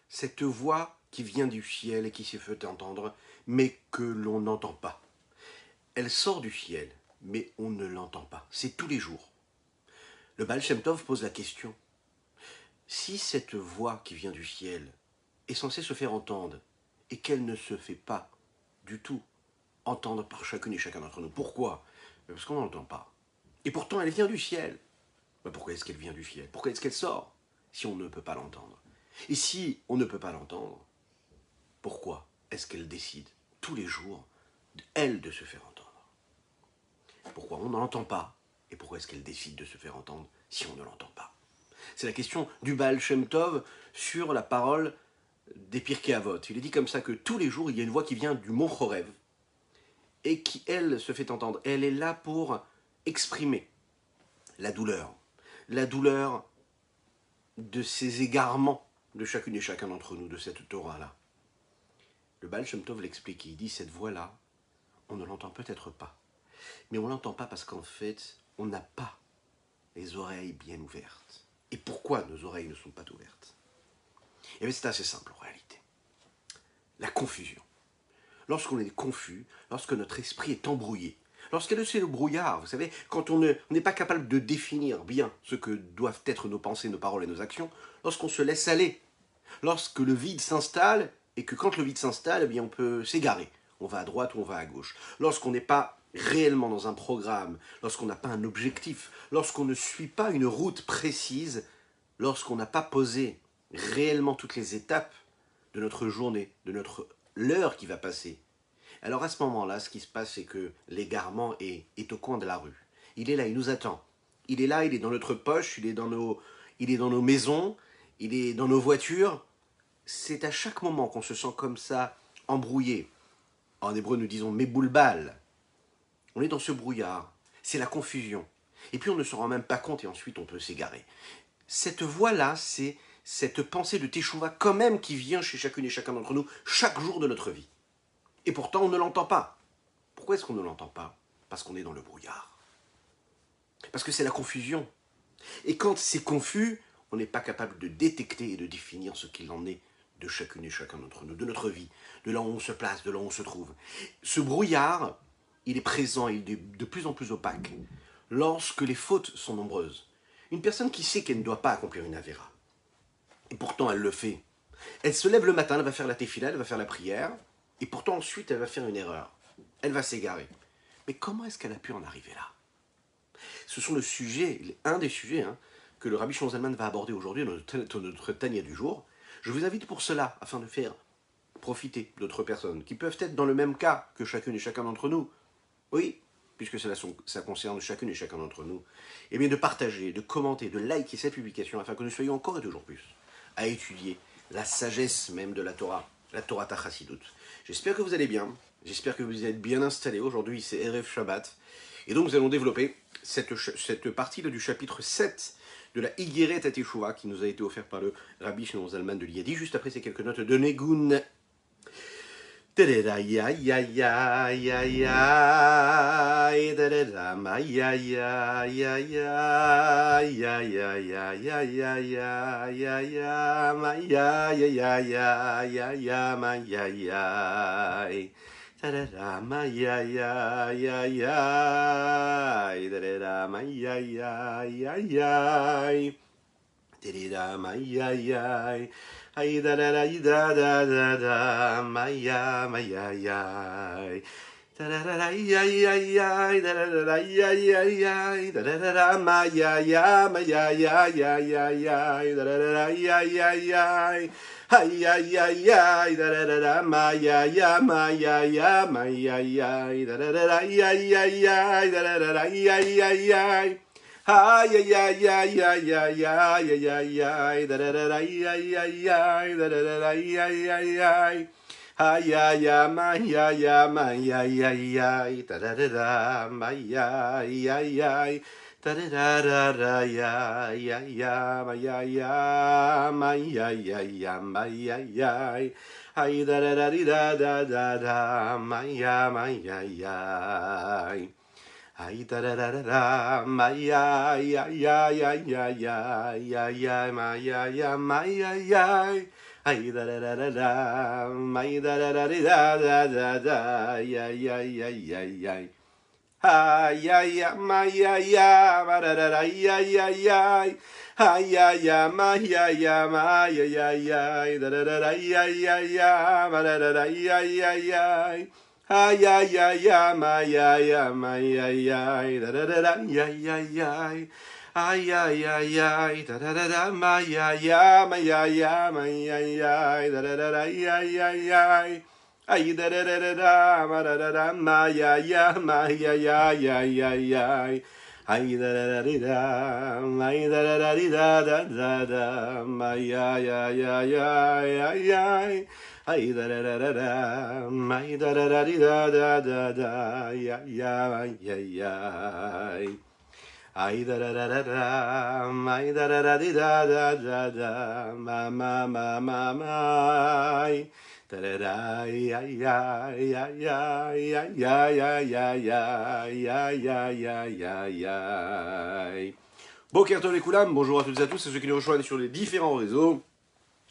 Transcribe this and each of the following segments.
cette voix qui vient du ciel et qui s'est fait entendre, mais que l'on n'entend pas. Elle sort du ciel, mais on ne l'entend pas. C'est tous les jours. Le Baal Shem Tov pose la question. Si cette voix qui vient du ciel est censée se faire entendre, et qu'elle ne se fait pas du tout entendre par chacune et chacun d'entre nous, pourquoi? Parce qu'on n'entend pas. Et pourtant, elle vient du ciel. Mais pourquoi est-ce qu'elle vient du ciel? Pourquoi est-ce qu'elle sort si on ne peut pas l'entendre? Et si on ne peut pas l'entendre, pourquoi est-ce qu'elle décide tous les jours, elle, de se faire entendre? Pourquoi on ne l'entend pas? Et pourquoi est-ce qu'elle décide de se faire entendre si on ne l'entend pas? C'est la question du Baal Shem Tov sur la parole des Pirkei Avot. Il est dit comme ça que tous les jours, il y a une voix qui vient du mont Chorev et qui, elle, se fait entendre. Elle est là pour exprimer la douleur de ces égarements de chacune et chacun d'entre nous, de cette Torah-là. Le Baal Shem Tov l'explique, il dit cette voix-là, on ne l'entend peut-être pas. Mais on ne l'entend pas parce qu'en fait, on n'a pas les oreilles bien ouvertes. Et pourquoi nos oreilles ne sont pas ouvertes? Et bien c'est assez simple en réalité. La confusion. Lorsqu'on est confus, lorsque notre esprit est embrouillé, lorsqu'il y a le brouillard, vous savez, quand on n'est pas capable de définir bien ce que doivent être nos pensées, nos paroles et nos actions, lorsqu'on se laisse aller, lorsque le vide s'installe, et que quand le vide s'installe, eh bien on peut s'égarer. On va à droite ou on va à gauche. Lorsqu'on n'est pas réellement dans un programme, lorsqu'on n'a pas un objectif, lorsqu'on ne suit pas une route précise, lorsqu'on n'a pas posé réellement toutes les étapes de notre journée, de notre l'heure qui va passer. Alors à ce moment-là, ce qui se passe, c'est que l'égarement est au coin de la rue. Il est là, il nous attend. Il est là, il est dans notre poche, il est dans nos maisons, il est dans nos voitures. C'est à chaque moment qu'on se sent comme ça, embrouillé. En hébreu, nous disons méboulbal. On est dans ce brouillard. C'est la confusion. Et puis on ne se rend même pas compte et ensuite on peut s'égarer. Cette voie-là, c'est cette pensée de Teshuvah quand même qui vient chez chacune et chacun d'entre nous chaque jour de notre vie. Et pourtant, on ne l'entend pas. Pourquoi est-ce qu'on ne l'entend pas? Parce qu'on est dans le brouillard. Parce que c'est la confusion. Et quand c'est confus, on n'est pas capable de détecter et de définir ce qu'il en est de chacune et chacun d'entre nous, de notre vie, de là où on se place, de là où on se trouve. Ce brouillard, il est présent, il est de plus en plus opaque lorsque les fautes sont nombreuses. Une personne qui sait qu'elle ne doit pas accomplir une avéra, et pourtant elle le fait. Elle se lève le matin, elle va faire la tefila, elle va faire la prière, et pourtant ensuite elle va faire une erreur. Elle va s'égarer. Mais comment est-ce qu'elle a pu en arriver là? Ce sont un des sujets que le Rabbi Shimon Zalman va aborder aujourd'hui dans notre Tania du jour. Je vous invite pour cela, afin de faire profiter d'autres personnes qui peuvent être dans le même cas que chacune et chacun d'entre nous. Oui, puisque ça concerne chacune et chacun d'entre nous. Et bien de partager, de commenter, de liker cette publication afin que nous soyons encore et toujours plus à étudier la sagesse même de la Torah Tachassidut. J'espère que vous allez bien, j'espère que vous êtes bien installés. Aujourd'hui c'est Erev Shabbat. Et donc nous allons développer cette partie-là du chapitre 7 de la Igeret HaTeshuvah qui nous a été offerte par le Rabbi Shimon Zalman de Liadi. Juste après ces quelques notes de Negun. Ay da da da da maya maya ya da da da ya ya ya da da da ya ya ya da da da maya ya maya ya ya ya ya da da da ya ya ya ay ya ya ya da da da maya ya maya ya maya ya da da da ya ya ya da da da ya ya ya ay ay ay ay ay ay ay ay ay da da da ay ay ay ay da da da ay ay ay ay ay ay ay ay ay ay da da da ay ay ay ay da da da da ay ay ay ay ay ay ay ay ay ay da da da da da da ay ay ay ay ay da da da da ay ay ay ay ay ay ay ay ay ay ay ay ay Aïe da da da da da, aïe da da da da da da da, aïe aïe aïe aïe aïe aïe. Aïe aïe aïe aïe aïe aïe aïe aïe. Aïe aïe aïe aïe aïe aïe aïe aïe da da da aïe aïe aïe aïe aïe aïe aïe. Aïe aïe aïe aïe aïe aïe aïe aïe da da da aïe aïe aïe aïe. Aïe aïe aïe aïe da da da da aïe aïe aïe aïe aïe aïe aïe da da da aïe aïe aïe aïe. Aïe da da da da da da da aïe aïe aïe aïe aïe aïe aïe aïe. Aïe da da da da aïe da da da da da da aïe aïe aïe aïe aïe aïe aïe. Aïe da da da da aïe da da da da da aïe aïe aïe aïe aïe. Aïe da da da da da, aïe da da da da da da, ma, da da da, aïe aïe aïe aïe aïe aïe aïe aïe aïe aïe aïe aïe aïe aïe aïe. Boker Tov les Koulam, bonjour à toutes et à tous, c'est ceux qui nous rejoignent sur les différents réseaux.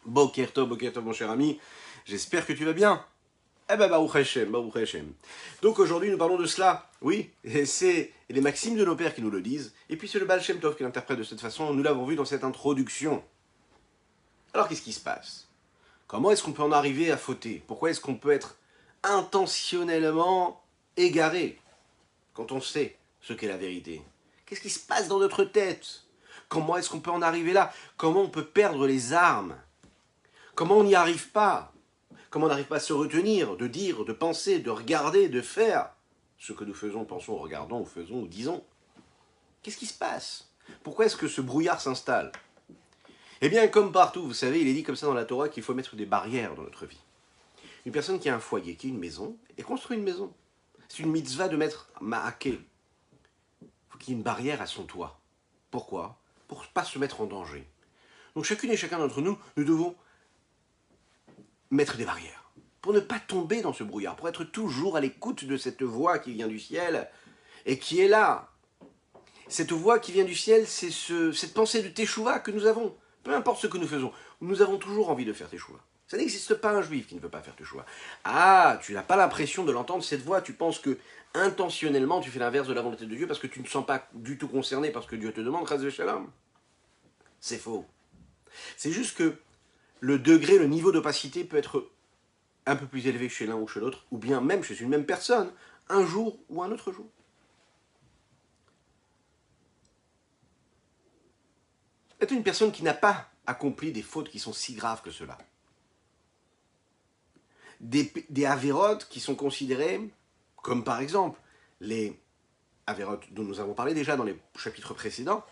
Boker Tov mon cher ami, j'espère que tu vas bien. Eh ben, Baruch Hashem, Baruch Hashem. Donc aujourd'hui, nous parlons de cela. Oui, et c'est les maximes de nos pères qui nous le disent. Et puis c'est le Baal Shem Tov qui l'interprète de cette façon. Nous l'avons vu dans cette introduction. Alors qu'est-ce qui se passe? Comment est-ce qu'on peut en arriver à fauter? Pourquoi est-ce qu'on peut être intentionnellement égaré quand on sait ce qu'est la vérité? Qu'est-ce qui se passe dans notre tête? Comment est-ce qu'on peut en arriver là? Comment on peut perdre les armes? Comment on n'y arrive pas? Comment on n'arrive pas à se retenir, de dire, de penser, de regarder, de faire ce que nous faisons, pensons, regardons, ou faisons, ou disons? Qu'est-ce qui se passe? Pourquoi est-ce que ce brouillard s'installe? Eh bien, comme partout, vous savez, il est dit comme ça dans la Torah qu'il faut mettre des barrières dans notre vie. Une personne qui a un foyer, qui a une maison, et construit une maison. C'est une mitzvah de mettre ma'aké. Il faut qu'il y ait une barrière à son toit. Pourquoi? Pour ne pas se mettre en danger. Donc chacune et chacun d'entre nous, nous devons mettre des barrières, pour ne pas tomber dans ce brouillard, pour être toujours à l'écoute de cette voix qui vient du ciel, et qui est là. Cette voix qui vient du ciel, c'est cette pensée de Teshuvah que nous avons, peu importe ce que nous faisons, nous avons toujours envie de faire Teshuvah. Ça n'existe pas un juif qui ne veut pas faire Teshuvah. Ah, tu n'as pas l'impression de l'entendre cette voix, tu penses que intentionnellement tu fais l'inverse de la volonté de Dieu parce que tu ne te sens pas du tout concerné parce que Dieu te demande, Chas v'Shalom. C'est faux. C'est juste que le degré, le niveau d'opacité peut être un peu plus élevé chez l'un ou chez l'autre, ou bien même chez une même personne, un jour ou un autre jour. Être une personne qui n'a pas accompli des fautes qui sont si graves que cela. Des avérotes qui sont considérées comme par exemple les avérotes dont nous avons parlé déjà dans les chapitres précédents,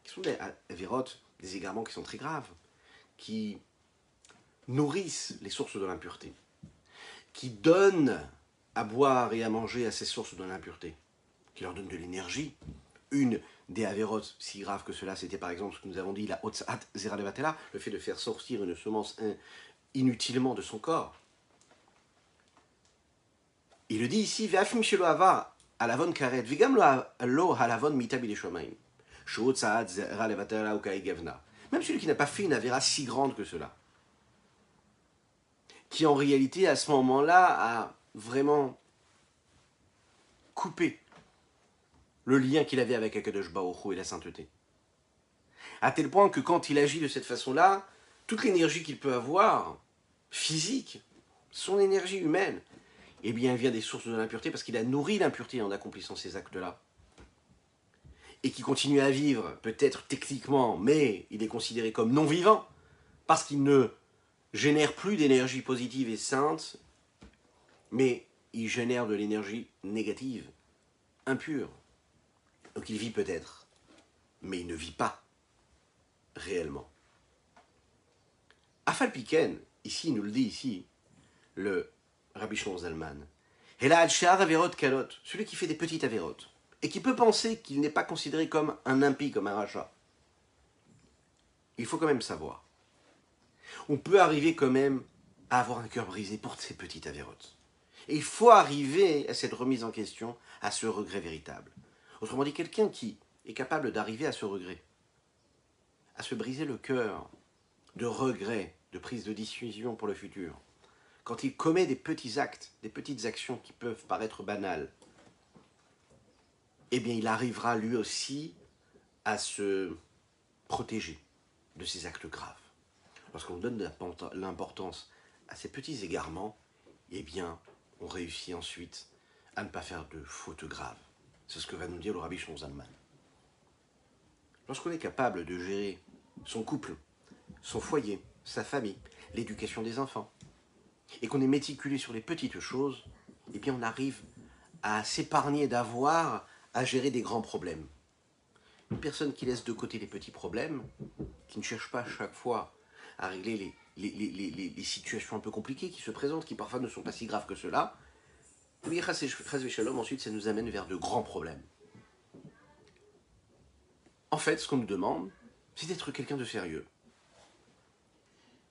qui sont des avérotes, des égarements qui sont très graves, qui nourrissent les sources de l'impureté, qui donnent à boire et à manger à ces sources de l'impureté, qui leur donnent de l'énergie. Une des avérotes si graves que cela, c'était par exemple ce que nous avons dit, la Hotzat Zeralevatela, le fait de faire sortir une semence inutilement de son corps. Il le dit ici, Ve'afim shelo ava alavon karet, vigam lo halavon mitabi de shomaim, Hotzat Zeralevatela ou kaigavna. Même celui qui n'a pas fait une avéra si grande que cela, qui en réalité à ce moment-là a vraiment coupé le lien qu'il avait avec Akadosh Baruch Hu et la sainteté. À tel point que quand il agit de cette façon-là, toute l'énergie qu'il peut avoir, physique, son énergie humaine, eh bien, elle vient des sources de l'impureté parce qu'il a nourri l'impureté en accomplissant ces actes-là. Et qui continue à vivre, peut-être techniquement, mais il est considéré comme non-vivant parce qu'il ne génère plus d'énergie positive et sainte, mais il génère de l'énergie négative, impure. Donc il vit peut-être, mais il ne vit pas réellement. Afal Piken, ici, il nous le dit ici, le Rabbi Shlomo Zalman, Ela al-Sha'ar averot kalot, celui qui fait des petites avérotes, et qui peut penser qu'il n'est pas considéré comme un impie, comme un rachat. Il faut quand même savoir. On peut arriver quand même à avoir un cœur brisé pour ces petites avérotes. Et il faut arriver à cette remise en question, à ce regret véritable. Autrement dit, quelqu'un qui est capable d'arriver à ce regret, à se briser le cœur de regret de prise de décision pour le futur, quand il commet des petits actes, des petites actions qui peuvent paraître banales, eh bien il arrivera lui aussi à se protéger de ces actes graves. Lorsqu'on donne de l'importance à ces petits égarements, eh bien on réussit ensuite à ne pas faire de fautes graves. C'est ce que va nous dire le Rabbi Shlomo Zalman. Lorsqu'on est capable de gérer son couple, son foyer, sa famille, l'éducation des enfants, et qu'on est méticulé sur les petites choses, eh bien on arrive à s'épargner d'avoir à gérer des grands problèmes. Une personne qui laisse de côté les petits problèmes, qui ne cherche pas à chaque fois à régler les situations un peu compliquées qui se présentent, qui parfois ne sont pas si graves que cela, ensuite ça nous amène vers de grands problèmes. En fait, ce qu'on nous demande, c'est d'être quelqu'un de sérieux.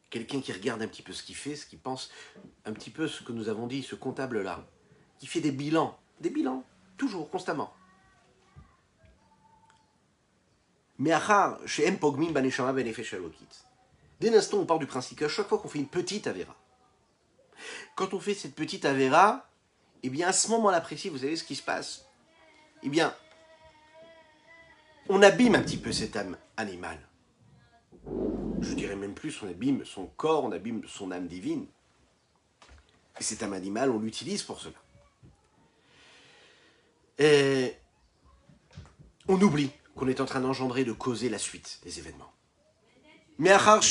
Quelqu'un qui regarde un petit peu ce qu'il fait, ce qu'il pense, un petit peu ce que nous avons dit, ce comptable-là, qui fait des bilans, toujours, constamment. Mais dès l'instant où on part du principe qu'à chaque fois qu'on fait une petite avéra, quand on fait cette petite avéra, eh bien à ce moment-là précis, vous savez ce qui se passe? Eh bien, on abîme un petit peu cette âme animale. Je dirais même plus, on abîme son corps, on abîme son âme divine. Et cette âme animale, on l'utilise pour cela. Et on oublie qu'on est en train d'engendrer, de causer la suite des événements. Parce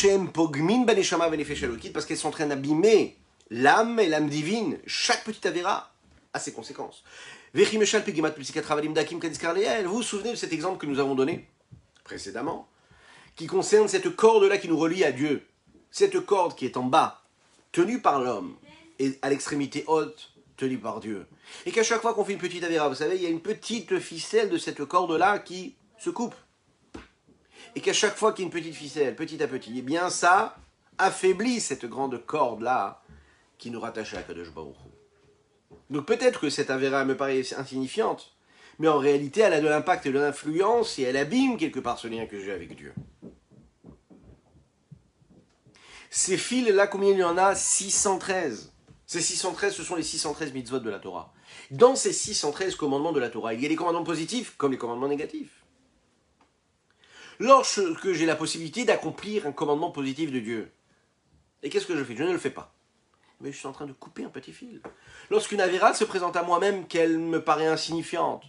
qu'elles sont en train d'abîmer l'âme et l'âme divine. Chaque petite avéra a ses conséquences. Vous vous souvenez de cet exemple que nous avons donné précédemment, qui concerne cette corde-là qui nous relie à Dieu. Cette corde qui est en bas, tenue par l'homme, et à l'extrémité haute, tenue par Dieu. Et qu'à chaque fois qu'on fait une petite avéra, vous savez, il y a une petite ficelle de cette corde-là qui se coupe. Et qu'à chaque fois qu'il y a une petite ficelle, petit à petit, eh bien ça affaiblit cette grande corde-là qui nous rattache à Kadosh Baruch Hu. Donc peut-être que cette avéra me paraît insignifiante, mais en réalité elle a de l'impact et de l'influence et elle abîme quelque part ce lien que j'ai avec Dieu. Ces fils-là, combien il y en a? 613. Ces 613, ce sont les 613 mitzvot de la Torah. Dans ces 613 commandements de la Torah, il y a les commandements positifs comme les commandements négatifs. Lorsque j'ai la possibilité d'accomplir un commandement positif de Dieu, et qu'est-ce que je fais? Je ne le fais pas. Mais je suis en train de couper un petit fil. Lorsqu'une avéra se présente à moi-même, qu'elle me paraît insignifiante,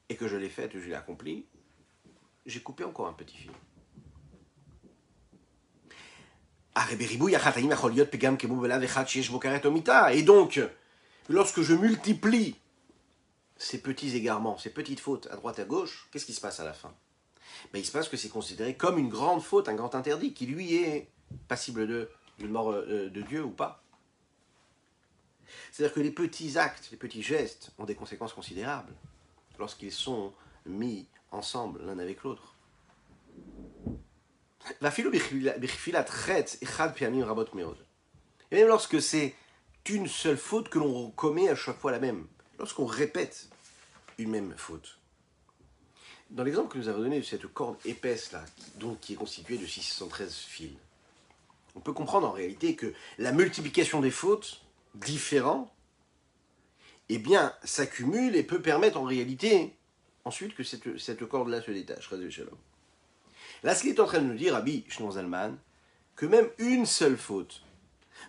et que je l'ai faite, je l'ai accomplie, j'ai coupé encore un petit fil. Et donc, lorsque je multiplie ces petits égarements, ces petites fautes à droite à gauche, qu'est-ce qui se passe à la fin? Il se passe que c'est considéré comme une grande faute, un grand interdit, qui lui est passible d'une mort de Dieu ou pas. C'est-à-dire que les petits actes, les petits gestes ont des conséquences considérables lorsqu'ils sont mis ensemble l'un avec l'autre. Et même lorsque c'est une seule faute que l'on commet à chaque fois la même, lorsqu'on répète une même faute. Dans l'exemple que nous avons donné de cette corde épaisse là, qui est constituée de 613 fils, on peut comprendre en réalité que la multiplication des fautes différentes, eh bien, s'accumule et peut permettre en réalité ensuite que cette corde-là se détache. Là, ce qu'il est en train de nous dire, Rabbi Shlomo Zalman, que même une seule faute,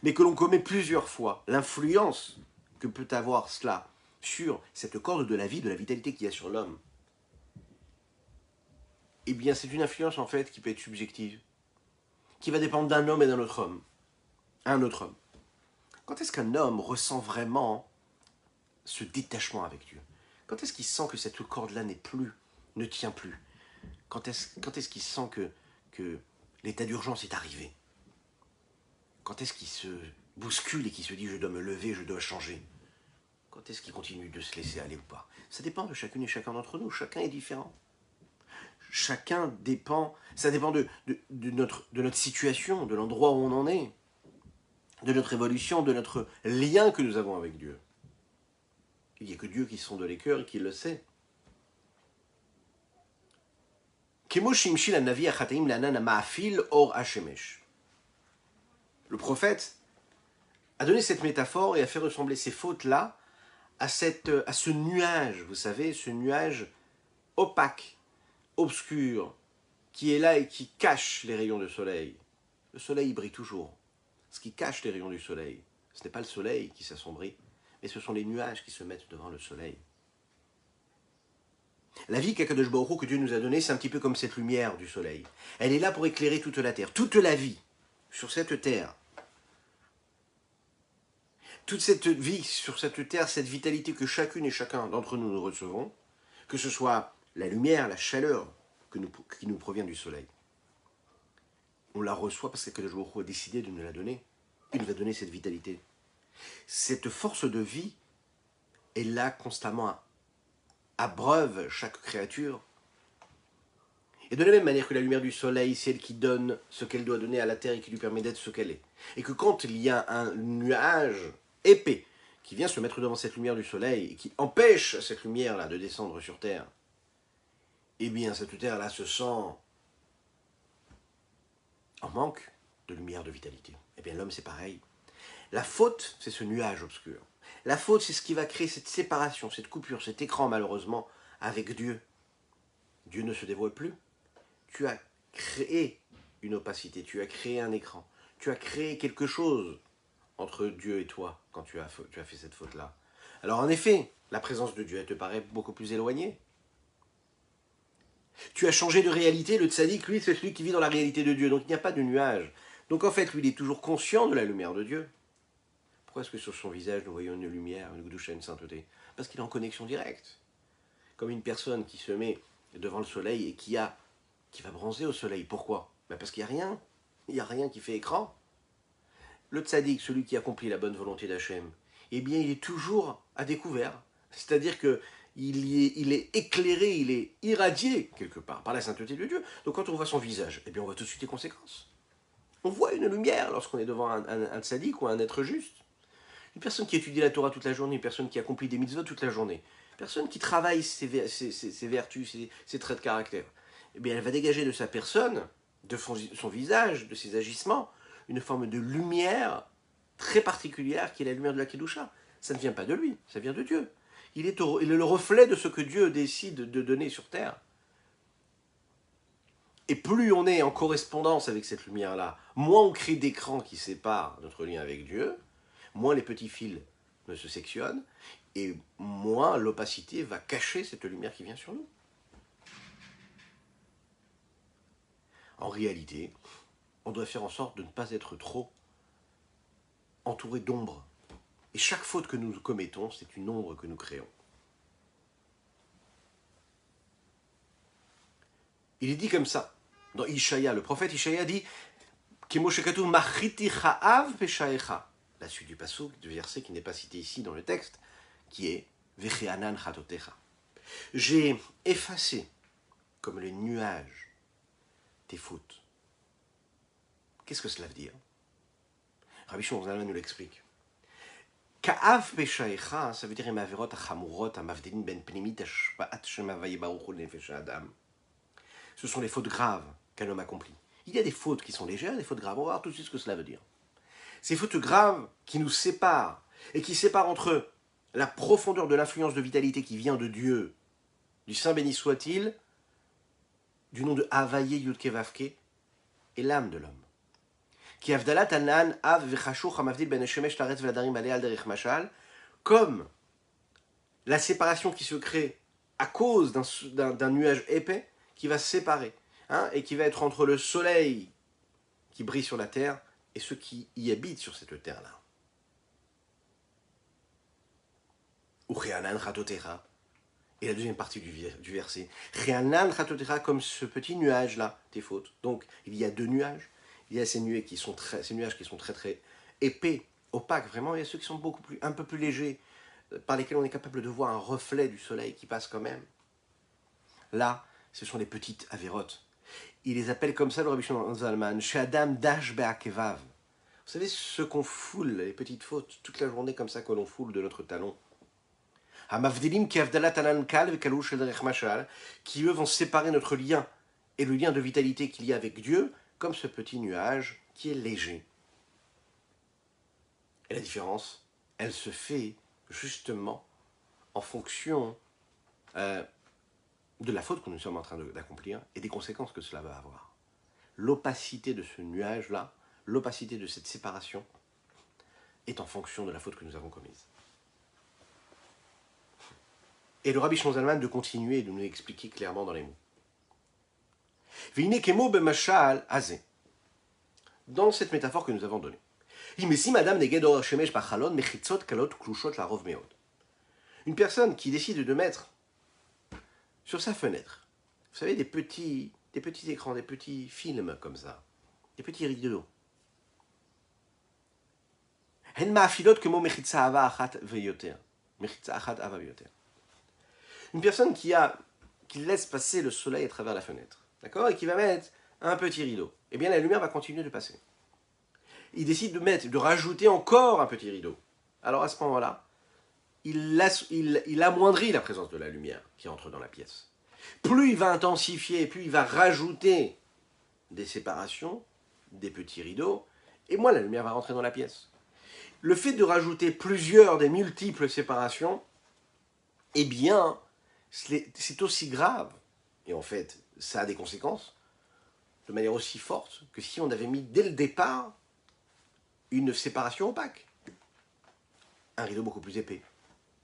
mais que l'on commet plusieurs fois, l'influence que peut avoir cela sur cette corde de la vie, de la vitalité qu'il y a sur l'homme, eh bien, c'est une influence en fait qui peut être subjective, qui va dépendre d'un homme et d'un autre homme. Un autre homme. Quand est-ce qu'un homme ressent vraiment ce détachement avec Dieu? Quand est-ce qu'il sent que cette corde-là ne tient plus? Quand est-ce qu'il sent que l'état d'urgence est arrivé? Quand est-ce qu'il se bouscule et qu'il se dit je dois me lever, je dois changer? Quand est-ce qu'il continue de se laisser aller ou pas? Ça dépend de chacune et chacun d'entre nous, chacun est différent. Chacun dépend, ça dépend de notre situation, de l'endroit où on en est, de notre évolution, de notre lien que nous avons avec Dieu. Il n'y a que Dieu qui sonde les cœurs et qui le sait. Le prophète a donné cette métaphore et a fait ressembler ces fautes-là à ce nuage, vous savez, ce nuage opaque, obscur, qui est là et qui cache les rayons du soleil. Le soleil brille toujours. Ce qui cache les rayons du soleil, ce n'est pas le soleil qui s'assombrit, mais ce sont les nuages qui se mettent devant le soleil. La vie qu'Akadosh Baruch Hu, que Dieu nous a donnée, c'est un petit peu comme cette lumière du soleil. Elle est là pour éclairer toute la terre, toute la vie sur cette terre. Toute cette vie sur cette terre, cette vitalité que chacune et chacun d'entre nous recevons, que ce soit la lumière, la chaleur qui nous provient du soleil. On la reçoit parce que Akadosh Baruch Hu a décidé de nous la donner. Il nous a donné cette vitalité. Cette force de vie est là constamment, abreuve chaque créature. Et de la même manière que la lumière du soleil, c'est elle qui donne ce qu'elle doit donner à la terre et qui lui permet d'être ce qu'elle est. Et que quand il y a un nuage épais qui vient se mettre devant cette lumière du soleil et qui empêche cette lumière-là de descendre sur terre, eh bien cette terre-là se sent en manque de lumière, de vitalité. Eh bien l'homme c'est pareil. La faute, c'est ce nuage obscur. La faute, c'est ce qui va créer cette séparation, cette coupure, cet écran malheureusement avec Dieu. Dieu ne se dévoile plus. Tu as créé une opacité, tu as créé un écran, tu as créé quelque chose entre Dieu et toi quand tu as fait cette faute-là. Alors en effet, la présence de Dieu, elle te paraît beaucoup plus éloignée. Tu as changé de réalité, le tzaddik, lui, c'est celui qui vit dans la réalité de Dieu, donc il n'y a pas de nuage. Donc en fait, lui, il est toujours conscient de la lumière de Dieu. Pourquoi est-ce que sur son visage, nous voyons une lumière, une gdoucha, une sainteté? Parce qu'il est en connexion directe. Comme une personne qui se met devant le soleil et qui va bronzer au soleil. Pourquoi? Parce qu'il n'y a rien. Il n'y a rien qui fait écran. Le tzaddik, celui qui accomplit la bonne volonté d'Hachem, eh bien, il est toujours à découvert. C'est-à-dire que il est éclairé, il est irradié, quelque part, par la sainteté de Dieu. Donc quand on voit son visage, eh bien, on voit tout de suite les conséquences. On voit une lumière lorsqu'on est devant un tzaddik ou un être juste. Une personne qui étudie la Torah toute la journée, une personne qui accomplit des mitzvot toute la journée, une personne qui travaille ses vertus, ses traits de caractère, eh bien, elle va dégager de sa personne, de son visage, de ses agissements, une forme de lumière très particulière qui est la lumière de la Kedusha. Ça ne vient pas de lui, ça vient de Dieu. Il est le reflet de ce que Dieu décide de donner sur terre. Et plus on est en correspondance avec cette lumière-là, moins on crée d'écrans qui séparent notre lien avec Dieu, moins les petits fils ne se sectionnent, et moins l'opacité va cacher cette lumière qui vient sur nous. En réalité, on doit faire en sorte de ne pas être trop entouré d'ombre. Et chaque faute que nous commettons, c'est une ombre que nous créons. Il est dit comme ça, dans Ishaïa, le prophète Ishaïa dit la suite du passouk, du verset qui n'est pas cité ici dans le texte, qui est Vecheanan chatotecha. J'ai effacé comme les nuages tes fautes. Qu'est-ce que cela veut dire? Rabbi Shimon Zalman nous l'explique. Ka'av peshaecha, ça veut dire emaverot achamurot amavdilin ben pnimit ashpa'at shemavaye baruch hu nefesh adam. Ce sont les fautes graves qu'un homme accomplit. Il y a des fautes qui sont légères, des fautes graves. On va voir tout de suite ce que cela veut dire. Ces fautes graves qui nous séparent et qui séparent entre la profondeur de l'influence de vitalité qui vient de Dieu, du Saint béni soit-il, du nom de Havaye Yudke Vavke, et l'âme de l'homme. Comme la séparation qui se crée à cause d'un nuage épais qui va se séparer, et qui va être entre le soleil qui brille sur la terre et ceux qui y habitent sur cette terre-là. Et la deuxième partie du verset, comme ce petit nuage-là, tes fautes. Donc, il y a deux nuages. Il y a ces nuages qui sont très très épais, opaques, vraiment. Il y a ceux qui sont un peu plus légers, par lesquels on est capable de voir un reflet du soleil qui passe quand même. Là, ce sont les petites avérotes. Il les appelle comme ça, le Rabbi Shimon Zalman, Shadam Dash Be'akevav. Vous savez, ce qu'on foule, les petites fautes, toute la journée comme ça que l'on foule de notre talon. Qui eux vont séparer notre lien et le lien de vitalité qu'il y a avec Dieu, comme ce petit nuage qui est léger. Et la différence, elle se fait justement en fonction de la faute que nous sommes en train d'accomplir et des conséquences que cela va avoir. L'opacité de ce nuage-là, l'opacité de cette séparation est en fonction de la faute que nous avons commise. Et le Rabbi Shimon Zalman de continuer et de nous expliquer clairement dans les mots. V'hine kemo b'mashal hazeh. Dans cette métaphore que nous avons donnée. Une personne qui décide de mettre sur sa fenêtre, vous savez, des petits écrans, des petits films comme ça, des petits rideaux. Une personne qui laisse passer le soleil à travers la fenêtre, d'accord, et qui va mettre un petit rideau, eh bien la lumière va continuer de passer. Il décide de rajouter encore un petit rideau. Alors à ce moment-là, il amoindrit la présence de la lumière qui entre dans la pièce. Plus il va intensifier, plus il va rajouter des séparations, des petits rideaux, et moins la lumière va rentrer dans la pièce. Le fait de rajouter des multiples séparations, eh bien, c'est aussi grave, et en fait, ça a des conséquences, de manière aussi forte que si on avait mis dès le départ une séparation opaque. Un rideau beaucoup plus épais,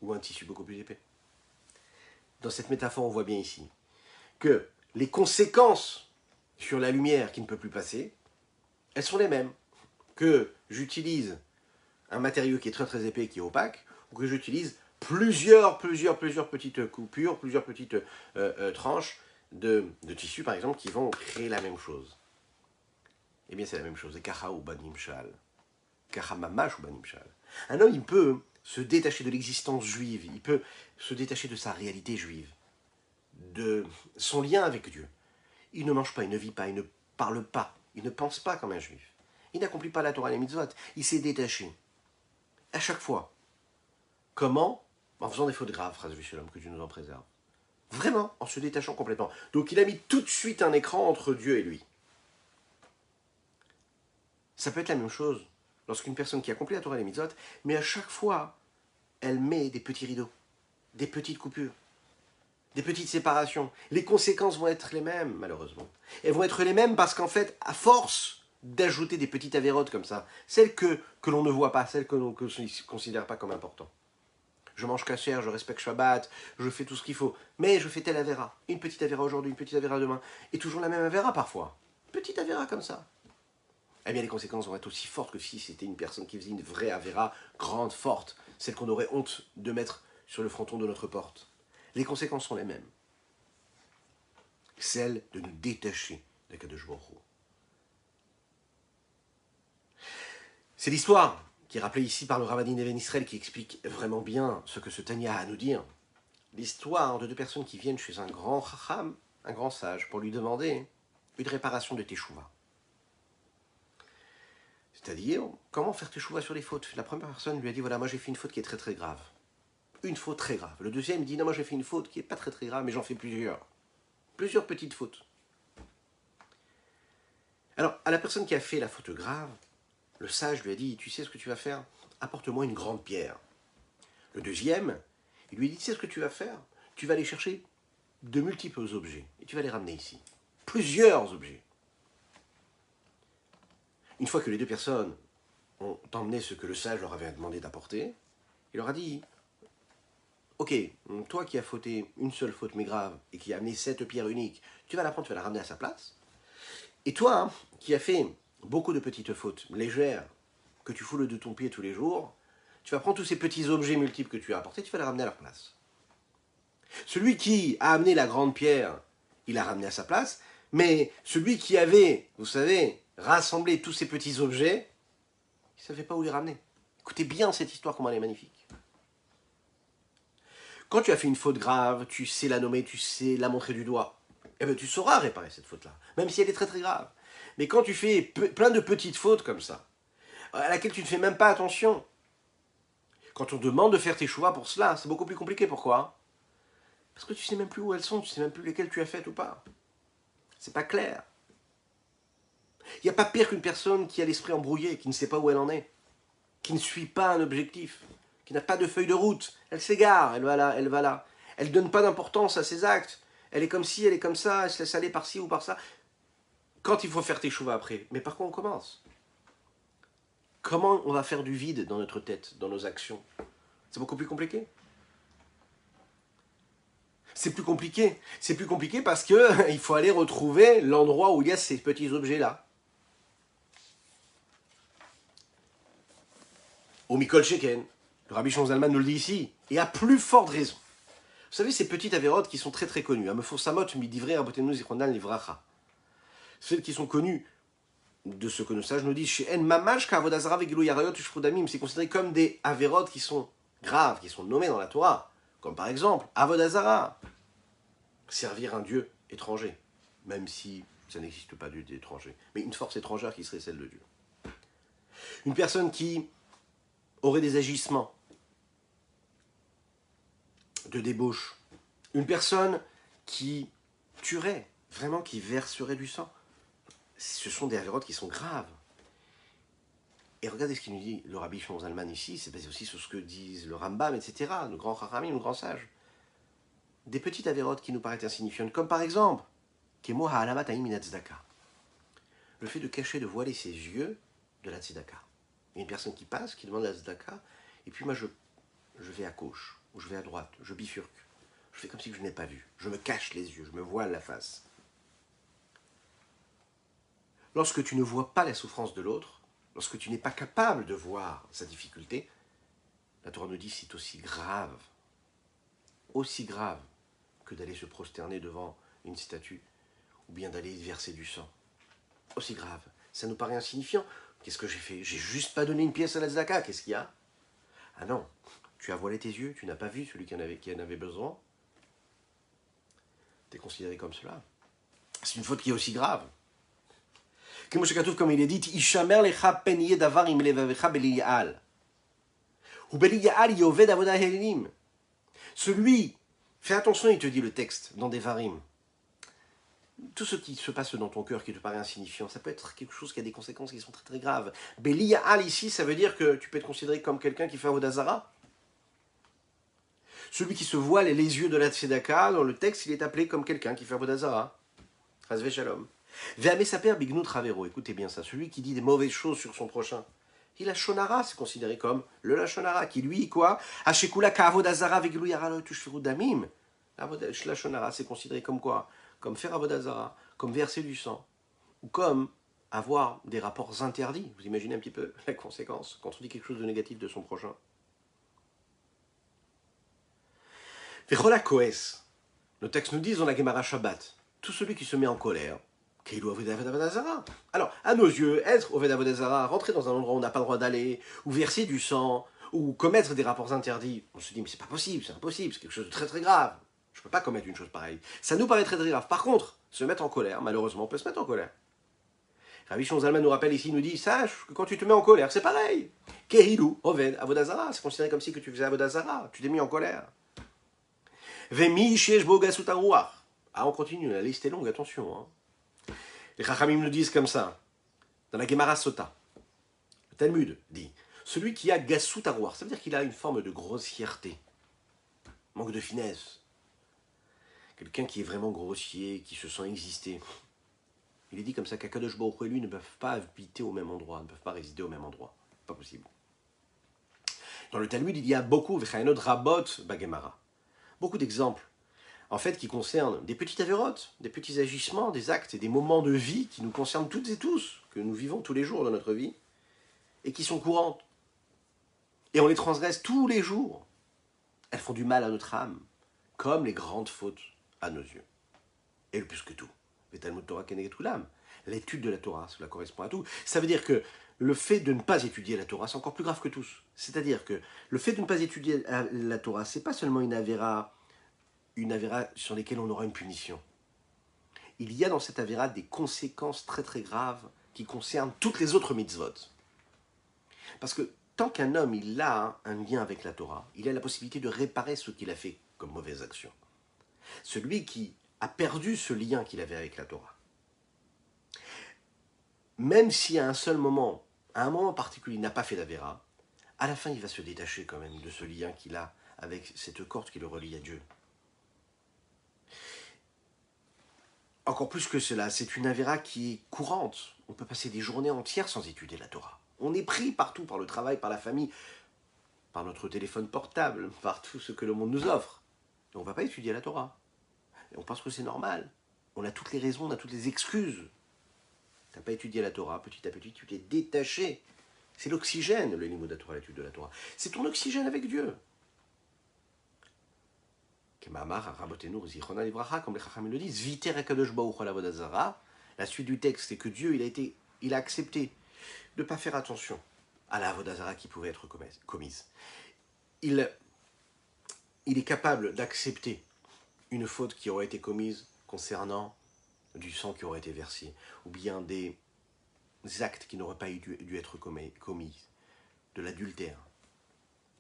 ou un tissu beaucoup plus épais. Dans cette métaphore, on voit bien ici que les conséquences sur la lumière qui ne peut plus passer, elles sont les mêmes. Que j'utilise un matériau qui est très très épais, qui est opaque, ou que j'utilise plusieurs petites coupures, plusieurs petites tranches de tissu, par exemple, qui vont créer la même chose. Eh bien, c'est la même chose. Et kacha ou banim shal. Kacha mamash ou banim shal. Un homme, il peut se détacher de l'existence juive, il peut se détacher de sa réalité juive, de son lien avec Dieu. Il ne mange pas, il ne vit pas, il ne parle pas, il ne pense pas comme un juif. Il n'accomplit pas la Torah et les mitzvot, il s'est détaché. À chaque fois. Comment? En faisant des fautes graves, phrase Shalom, que Dieu nous en préserve. Vraiment, en se détachant complètement. Donc il a mis tout de suite un écran entre Dieu et lui. Ça peut être la même chose lorsqu'une personne qui accomplit la Torah et les mitzvot, mais à chaque fois, elle met des petits rideaux, des petites coupures, des petites séparations. Les conséquences vont être les mêmes, malheureusement. Elles vont être les mêmes parce qu'en fait, à force d'ajouter des petites avérotes comme ça, celles que l'on ne voit pas, celles que l'on ne considère pas comme importantes. Je mange kasher, je respecte Shabbat, je fais tout ce qu'il faut, mais je fais telle avéra. Une petite avéra aujourd'hui, une petite avéra demain, et toujours la même avéra parfois. Petite avéra comme ça. Eh bien, les conséquences vont être aussi fortes que si c'était une personne qui faisait une vraie avéra grande, forte, celle qu'on aurait honte de mettre sur le fronton de notre porte. Les conséquences sont les mêmes. Celles de nous détacher de Kadosh Baruch Hu. C'est l'histoire qui est rappelée ici par le Ravadim Even Israël qui explique vraiment bien ce que ce Tanya a à nous dire. L'histoire de deux personnes qui viennent chez un grand chacham, un grand sage, pour lui demander une réparation de teshuva. C'est-à-dire, comment faire teshuva sur les fautes. La première personne lui a dit, voilà, moi j'ai fait une faute qui est très très grave. Une faute très grave. Le deuxième dit, non, moi j'ai fait une faute qui n'est pas très très grave, mais j'en fais plusieurs. Plusieurs petites fautes. Alors, à la personne qui a fait la faute grave, le sage lui a dit, tu sais ce que tu vas faire? Apporte-moi une grande pierre. Le deuxième, il lui a dit, tu sais ce que tu vas faire? Tu vas aller chercher de multiples objets et tu vas les ramener ici. Plusieurs objets. Une fois que les deux personnes ont emmené ce que le sage leur avait demandé d'apporter, il leur a dit, ok, toi qui as fauté une seule faute mais grave et qui a amené cette pierre unique, tu vas la prendre, tu vas la ramener à sa place. Et toi, qui as fait beaucoup de petites fautes légères, que tu foules de ton pied tous les jours, tu vas prendre tous ces petits objets multiples que tu as apportés, tu vas les ramener à leur place. Celui qui a amené la grande pierre, il l'a ramené à sa place, mais celui qui avait, vous savez, rassemblé tous ces petits objets, il ne savait pas où les ramener. Écoutez bien cette histoire, comment elle est magnifique. Quand tu as fait une faute grave, tu sais la nommer, tu sais la montrer du doigt, eh bien tu sauras réparer cette faute-là, même si elle est très très grave. Mais quand tu fais plein de petites fautes comme ça, à laquelle tu ne fais même pas attention, quand on demande de faire tes choix pour cela, c'est beaucoup plus compliqué. Pourquoi? Parce que tu ne sais même plus où elles sont, tu ne sais même plus lesquelles tu as faites ou pas. C'est pas clair. Il n'y a pas pire qu'une personne qui a l'esprit embrouillé, qui ne sait pas où elle en est. qui ne suit pas un objectif, qui n'a pas de feuille de route. Elle s'égare, elle va là, elle va là. Elle ne donne pas d'importance à ses actes. Elle est comme ci, elle est comme ça, elle se laisse aller par ci ou par ça. Quand il faut faire teshuva après, mais par quoi on commence? Comment on va faire du vide dans notre tête, dans nos actions? C'est beaucoup plus compliqué. C'est plus compliqué. C'est plus compliqué parce que il faut aller retrouver l'endroit où il y a ces petits objets-là. Au Mikol Sheken, le Rabbi Shlomo Zalman nous le dit ici, et à plus forte raison. Vous savez, ces petites avérotes qui sont très très connues, Amefursamot, Midivrei Rabotenu Zichronan Livracha, celles qui sont connues de ce que nos sages nous disent, chez En Mamash Kavodazara Vegilou Yarayot Ushfudamim, c'est considéré comme des avérotes qui sont graves, qui sont nommées dans la Torah, comme par exemple Avodazara, servir un dieu étranger, même si ça n'existe pas de dieu étranger, mais une force étrangère qui serait celle de Dieu. Une personne qui aurait des agissements de débauche, une personne qui tuerait, vraiment qui verserait du sang, ce sont des avérotes qui sont graves. Et regardez ce qu'il nous dit le Rabbi Shlomo Zalman ici, c'est basé aussi sur ce que disent le Rambam, etc., le grand Chachamim, le grand sage. Des petites avérotes qui nous paraissent insignifiantes, comme par exemple, Kemo ha'alamat ha'im min tzedaka, le fait de cacher, de voiler ses yeux de la tzedaka. Il y a une personne qui passe, qui demande la tzedaka, et puis moi je vais à gauche, ou je vais à droite, je bifurque. Je fais comme si je n'ai pas vu. Je me cache les yeux, je me voile la face. Lorsque tu ne vois pas la souffrance de l'autre, lorsque tu n'es pas capable de voir sa difficulté, la Torah nous dit c'est aussi grave que d'aller se prosterner devant une statue, ou bien d'aller verser du sang. Aussi grave. Ça nous paraît insignifiant. Qu'est-ce que j'ai fait? J'ai juste pas donné une pièce à la tzedaka. Qu'est-ce qu'il y a? Ah non, tu as voilé tes yeux, tu n'as pas vu celui qui en avait besoin. Tu es considéré comme cela. C'est une faute qui est aussi grave. Comme il est dit, Ishamer lecha pen yedavar im levavecha beliyal. Ou beliyal yoved avodah helilim. Celui, fais attention, il te dit le texte dans Devarim. Tout ce qui se passe dans ton cœur qui te paraît insignifiant, ça peut être quelque chose qui a des conséquences qui sont très très graves. Beliyal ici, ça veut dire que tu peux être considéré comme quelqu'un qui fait avodah zara. Celui qui se voile les yeux de la tzedaka, dans le texte, il est appelé comme quelqu'un qui fait avodah zara. Chazve shalom. Ve'amesaper bignut ravero, écoutez bien ça, celui qui dit des mauvaises choses sur son prochain. Il a shonara, c'est considéré comme le lachonara, qui lui, quoi? Hashekula ka avodah zara ve'gilou yaralot ushfiru damim. La shonara, c'est considéré comme quoi? Comme faire avodah zara, comme verser du sang, ou comme avoir des rapports interdits. Vous imaginez un petit peu la conséquence quand on dit quelque chose de négatif de son prochain. Vechola koes, le texte nous dit dans la Gemara Shabbat, tout celui qui se met en colère, alors, à nos yeux, être Oved Avodah Zara, rentrer dans un endroit où on n'a pas le droit d'aller, ou verser du sang, ou commettre des rapports interdits, on se dit, mais c'est pas possible, c'est impossible, c'est quelque chose de très très grave. Je ne peux pas commettre une chose pareille. Ça nous paraît très très grave. Par contre, se mettre en colère, malheureusement, on peut se mettre en colère. Rabbi Shlomo Zalman nous rappelle ici, nous dit, sache que quand tu te mets en colère, c'est pareil. Kehilou, Oved Avodah Zara, c'est considéré comme si que tu faisais Avodah Zara, tu t'es mis en colère. Vemi shesh bo gasut haruach. Ah, on continue, la liste est longue, attention, hein. Les Chachamim nous disent comme ça, dans la Gemara Sota, le Talmud dit, celui qui a gassut haruach, ça veut dire qu'il a une forme de grossièreté, manque de finesse, quelqu'un qui est vraiment grossier, qui se sent exister. Il est dit comme ça qu'Akadosh Baruch Hu et lui ne peuvent pas habiter au même endroit, ne peuvent pas résider au même endroit, pas possible. Dans le Talmud, il y a beaucoup, v'chayanot rabot bagemara, beaucoup d'exemples, en fait, qui concernent des petites avérotes, des petits agissements, des actes et des moments de vie qui nous concernent toutes et tous, que nous vivons tous les jours dans notre vie, et qui sont courantes. Et on les transgresse tous les jours. Elles font du mal à notre âme, comme les grandes fautes à nos yeux. Et le plus que tout, le Talmud Torah Keneged Kulam, l'étude de la Torah, cela correspond à tout. Ça veut dire que le fait de ne pas étudier la Torah, c'est encore plus grave que tous. C'est-à-dire que le fait de ne pas étudier la Torah, c'est pas seulement une avéra sur lesquelles on aura une punition. Il y a dans cette avéra des conséquences très très graves qui concernent toutes les autres mitzvot. Parce que tant qu'un homme il a un lien avec la Torah, il a la possibilité de réparer ce qu'il a fait comme mauvaise action. Celui qui a perdu ce lien qu'il avait avec la Torah, même si à un seul moment, à un moment particulier, il n'a pas fait d'avéra, à la fin, il va se détacher quand même de ce lien qu'il a avec cette corde qui le relie à Dieu. Encore plus que cela, c'est une avéra qui est courante. On peut passer des journées entières sans étudier la Torah. On est pris partout, par le travail, par la famille, par notre téléphone portable, par tout ce que le monde nous offre. Et on ne va pas étudier la Torah. Et on pense que c'est normal. On a toutes les raisons, on a toutes les excuses. Tu n'as pas étudié la Torah, petit à petit, tu t'es détaché. C'est l'oxygène, le limud de la Torah, l'étude de la Torah. C'est ton oxygène avec Dieu. Comme les Chachamim le disent, Viter Akadosh Baruch Hu Avodah. La suite du texte, c'est que Dieu, il a accepté de ne pas faire attention à la Avodah Zara qui pouvait être commise. Il est capable d'accepter une faute qui aurait été commise concernant du sang qui aurait été versé, ou bien des actes qui n'auraient pas dû être commis, de l'adultère,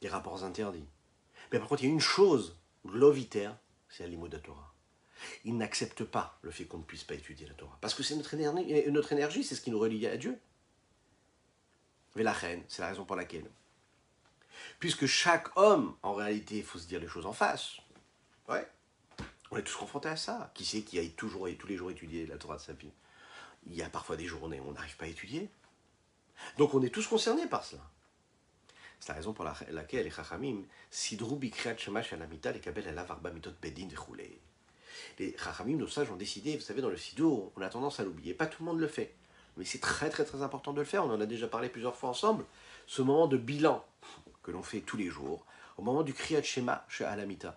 des rapports interdits. Mais par contre, il y a une chose, l'oviter, c'est la limud de la Torah. Il n'accepte pas le fait qu'on ne puisse pas étudier la Torah. Parce que c'est notre énergie, c'est ce qui nous relie à Dieu. Mais la reine, c'est la raison pour laquelle. Puisque chaque homme, en réalité, il faut se dire les choses en face. Ouais. On est tous confrontés à ça. Qui c'est qui a toujours et tous les jours étudié la Torah de sa vie? Il y a parfois des journées où on n'arrive pas à étudier. Donc on est tous concernés par cela. C'est la raison pour laquelle les Chachamim, Sidrou Bikriat Shema Shalamita, les Kabel Elav Arba Mitot Bedin Vechulei. Les Chachamim, nos sages, ont décidé, vous savez, dans le Sidour, on a tendance à l'oublier. Pas tout le monde le fait. Mais c'est très très très important de le faire. On en a déjà parlé plusieurs fois ensemble. Ce moment de bilan que l'on fait tous les jours, au moment du Kriyat Shema chez Alamita,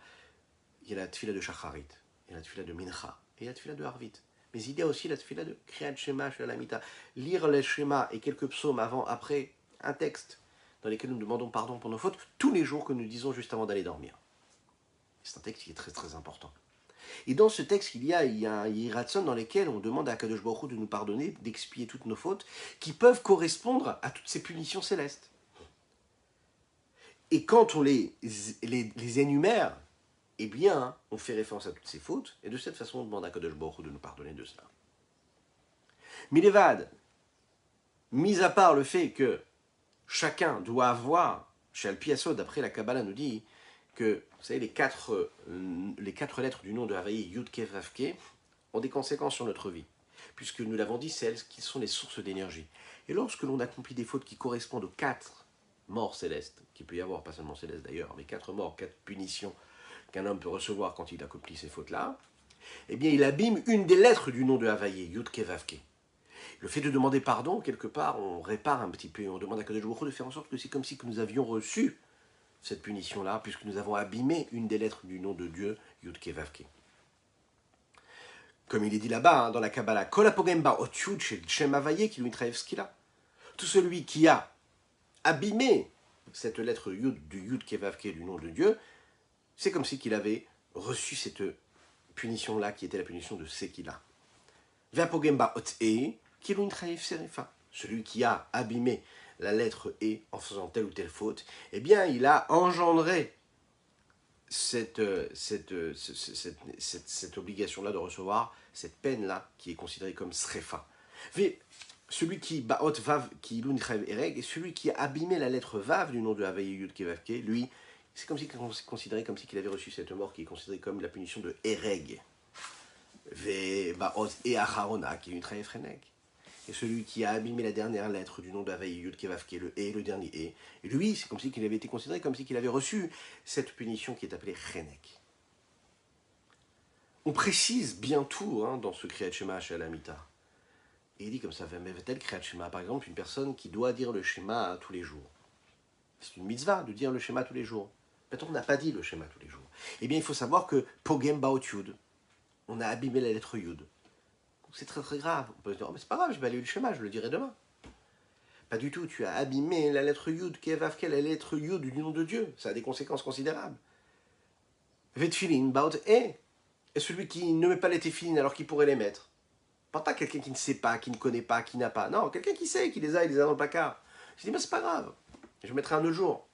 il y a la tfila de Shacharit, il y a la tfila de Mincha, et la tfila de Harvit. Mais il y a aussi la tfila de Kriyat Shema chez Alamita. Lire les Shema et quelques psaumes avant, après, un texte dans lesquels nous demandons pardon pour nos fautes, tous les jours que nous disons juste avant d'aller dormir. C'est un texte qui est très très important. Et dans ce texte, il y a un Yiratson dans lequel on demande à Kadosh Baruch Hu de nous pardonner, d'expier toutes nos fautes, qui peuvent correspondre à toutes ces punitions célestes. Et quand on les énumère, eh bien, on fait référence à toutes ces fautes, et de cette façon, on demande à Kadosh Baruch Hu de nous pardonner de cela. Milevad, mis à part le fait que chacun doit avoir, chez Al-Piasso, d'après la Kabbalah, nous dit que, vous savez, les quatre lettres du nom de Havaï, Yud Ke Vav Ke, ont des conséquences sur notre vie. Puisque nous l'avons dit, c'est elles qui sont les sources d'énergie. Et lorsque l'on accomplit des fautes qui correspondent aux 4 morts célestes, qu'il peut y avoir, pas seulement célestes d'ailleurs, mais 4 morts, 4 punitions qu'un homme peut recevoir quand il accomplit ces fautes-là, eh bien il abîme une des lettres du nom de Havaï, Yud Ke Vav Ke. Le fait de demander pardon, quelque part, on répare un petit peu, on demande à Kadosh Baruch Hu de faire en sorte que c'est comme si nous avions reçu cette punition-là, puisque nous avons abîmé une des lettres du nom de Dieu, Yud Ke Vav Ke. Comme il est dit là-bas, dans la Kabbalah, Kol hapogem ba'ot Yud shel Shem Havaï ki lo yitraev skila. Tout celui qui a abîmé cette lettre Yud du Yud Ke Vav Ke du nom de Dieu, c'est comme si qu'il avait reçu cette punition-là, qui était la punition de Sekila. Ve'hapogem ba'ot E ki lo yitraev serefa. Celui qui a abîmé la lettre E en faisant telle ou telle faute, eh bien, il a engendré cette obligation-là de recevoir cette peine-là qui est considérée comme srefa. Celui qui baot vav qui lun chev ereg, et celui qui a abîmé la lettre vav du nom de Havaï Yud Ke Vav Ke, lui, c'est comme si considéré comme si qu'il avait reçu cette mort qui est considérée comme la punition de ereg. Ve baot e acharona qui lun chev reneg. Et celui qui a abîmé la dernière lettre du nom d'Havaï Yud Ke Vav Ke, le E, le dernier E, et lui, c'est comme si qu'il avait été considéré comme si qu'il avait reçu cette punition qui est appelée Chenek. On précise bien tout dans ce Kriyat Shema chez Alamita. Et il dit comme ça, Vemevetel Kriyat Shema, par exemple, une personne qui doit dire le Shema tous les jours. C'est une mitzvah de dire le Shema tous les jours. Maintenant, on n'a pas dit le Shema tous les jours. Eh bien, il faut savoir que Pogem Baot Yud, on a abîmé la lettre Yud. C'est très très grave. On peut se dire, oh, mais c'est pas grave, je vais aller le schéma, je le dirai demain. Pas du tout, tu as abîmé la lettre Yud, Ke Vav Ke, la lettre Yud du nom de Dieu. Ça a des conséquences considérables. Vetfilin, Baot E. Et celui qui ne met pas les téfilines alors qu'il pourrait les mettre. Pas quelqu'un qui ne sait pas, qui ne connaît pas, qui n'a pas. Non, quelqu'un qui sait, qui les a, il les a dans le placard. Je dis, mais c'est pas grave, je mettrai un autre jour.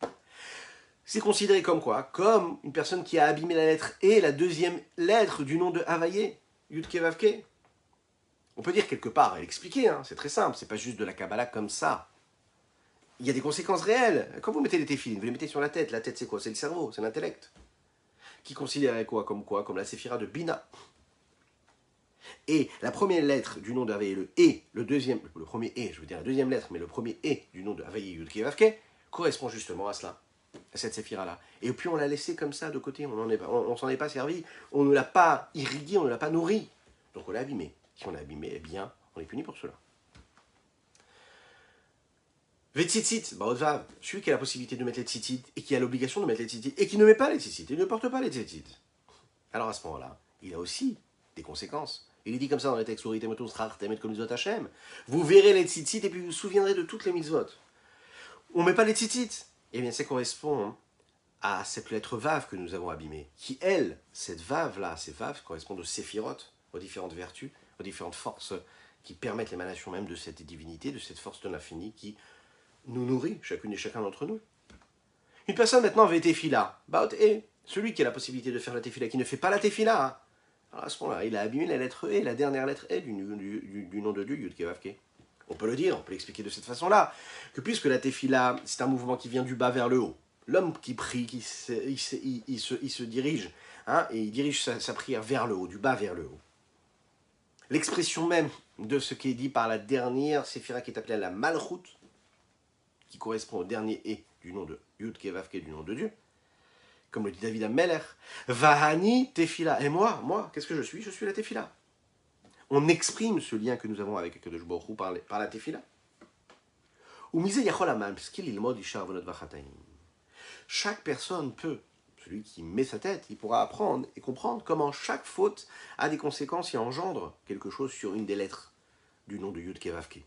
C'est considéré comme quoi? Comme une personne qui a abîmé la lettre E, la deuxième lettre du nom de Havaï, Yud Ke Vav Ke. On peut dire quelque part et l'expliquer, c'est très simple, c'est pas juste de la Kabbalah comme ça. il y a des conséquences réelles. Quand vous mettez les téphilines, vous les mettez sur la tête. La tête, c'est quoi? C'est le cerveau, c'est l'intellect. Qui considérait quoi? Comme la séphira de Bina. Et la première lettre du nom de Havaïe, le deuxième lettre, mais le premier E du nom de Havaïe Yudke Vavke, correspond justement à cela, à cette séphira-là. Et puis on l'a laissé comme ça de côté, on s'en est pas servi, on ne l'a pas irrigué, on ne l'a pas nourri. Donc on l'a abîmé. Si on l'a abîmé, eh bien, on est puni pour cela. Vetzitzit, Baodvav, celui qui a la possibilité de mettre les tzitzit et qui a l'obligation de mettre les tzitzit et qui ne met pas les tzitzit et ne porte pas les tzitzit. Alors à ce moment-là, il a aussi des conséquences. Il est dit comme ça dans les textes, vous verrez les tzitzit et puis vous vous souviendrez de toutes les mitzvot. On ne met pas les tzitzit. Eh bien, ça correspond à cette lettre Vav que nous avons abîmée, qui, elle, cette Vav-là, ces Vav correspondent aux séphirotes, aux différentes vertus, aux différentes forces qui permettent l'émanation même de cette divinité, de cette force de l'infini qui nous nourrit, chacune et chacun d'entre nous. Une personne maintenant avait tefila, et celui qui a la possibilité de faire la tefila, qui ne fait pas la tefila, alors à ce moment-là, il a abîmé la lettre E, la dernière lettre E du nom de Dieu, Yud-Ke Vav-Ke. On peut le dire, on peut l'expliquer de cette façon-là, que puisque la tefila, c'est un mouvement qui vient du bas vers le haut, l'homme qui prie, il se dirige, et il dirige sa prière vers le haut, du bas vers le haut. L'expression même de ce qui est dit par la dernière séphira qui est appelée la Malchut, qui correspond au dernier E du nom de Yud-Ke Vav-Ke, du nom de Dieu, comme le dit David Ameller, Vahani tefila. Et moi, qu'est-ce que je suis? Je suis la tefila. On exprime ce lien que nous avons avec Akadosh Baruch Hu par la tefila. Chaque personne peut, celui qui met sa tête, il pourra apprendre et comprendre comment chaque faute a des conséquences et engendre quelque chose sur une des lettres du nom de Yud-Ke Vav-Ke.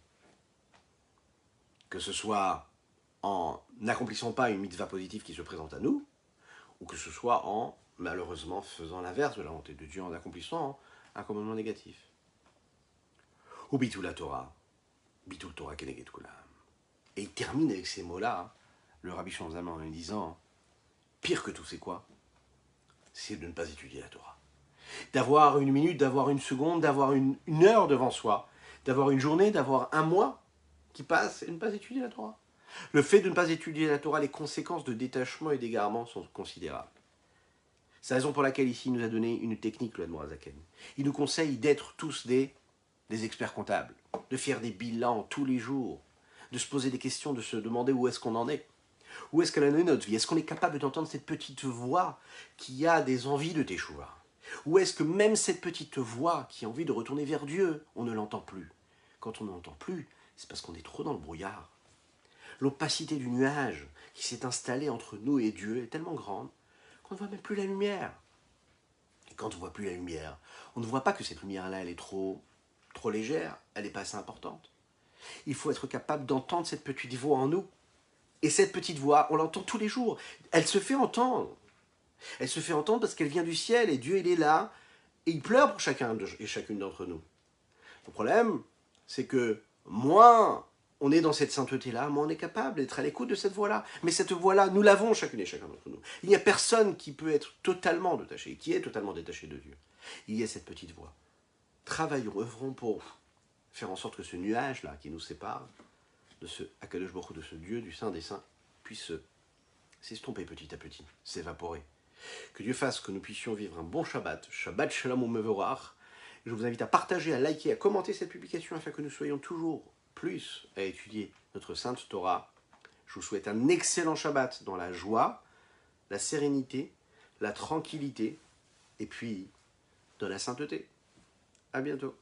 Que ce soit en n'accomplissant pas une mitzvah positive qui se présente à nous, ou que ce soit en, malheureusement, faisant l'inverse de la volonté de Dieu, en accomplissant un commandement négatif. Ou bitul la Torah, bitul Torah keneged kulam. Et il termine avec ces mots-là, le Rabbi Shamzalman, en lui disant, pire que tout, c'est quoi? C'est de ne pas étudier la Torah. D'avoir une minute, d'avoir une seconde, d'avoir une heure devant soi, d'avoir une journée, d'avoir un mois qui passe et de ne pas étudier la Torah. Le fait de ne pas étudier la Torah, les conséquences de détachement et d'égarement sont considérables. C'est la raison pour laquelle ici il nous a donné une technique, le Admorazaken. Il nous conseille d'être tous des experts comptables, de faire des bilans tous les jours, de se poser des questions, de se demander où est-ce qu'on en est. Où est-ce qu'elle en est notre vie? Est-ce qu'on est capable d'entendre cette petite voix qui a des envies de teshuva? Ou est-ce que même cette petite voix qui a envie de retourner vers Dieu, on ne l'entend plus? Quand on ne l'entend plus, c'est parce qu'on est trop dans le brouillard. L'opacité du nuage qui s'est installée entre nous et Dieu est tellement grande qu'on ne voit même plus la lumière. Et quand on ne voit plus la lumière, on ne voit pas que cette lumière-là, elle est trop légère, elle n'est pas assez importante. Il faut être capable d'entendre cette petite voix en nous. Et cette petite voix, on l'entend tous les jours. Elle se fait entendre. Elle se fait entendre parce qu'elle vient du ciel et Dieu, il est là et il pleure pour chacun et chacune d'entre nous. Le problème, c'est que moins on est dans cette sainteté-là, moins on est capable d'être à l'écoute de cette voix-là. Mais cette voix-là, nous l'avons chacune et chacun d'entre nous. Il n'y a personne qui peut être totalement détaché, qui est totalement détaché de Dieu. Il y a cette petite voix. Travaillons, œuvrons pour faire en sorte que ce nuage-là qui nous sépare de ce Akadosh Baruch Hu, de ce Dieu du Saint des Saints, puisse s'estomper petit à petit, s'évaporer. Que Dieu fasse que nous puissions vivre un bon Shabbat, Shabbat Shalom Umevorach. Je vous invite à partager, à liker, à commenter cette publication afin que nous soyons toujours plus à étudier notre Sainte Torah. Je vous souhaite un excellent Shabbat dans la joie, la sérénité, la tranquillité et puis dans la sainteté. À bientôt.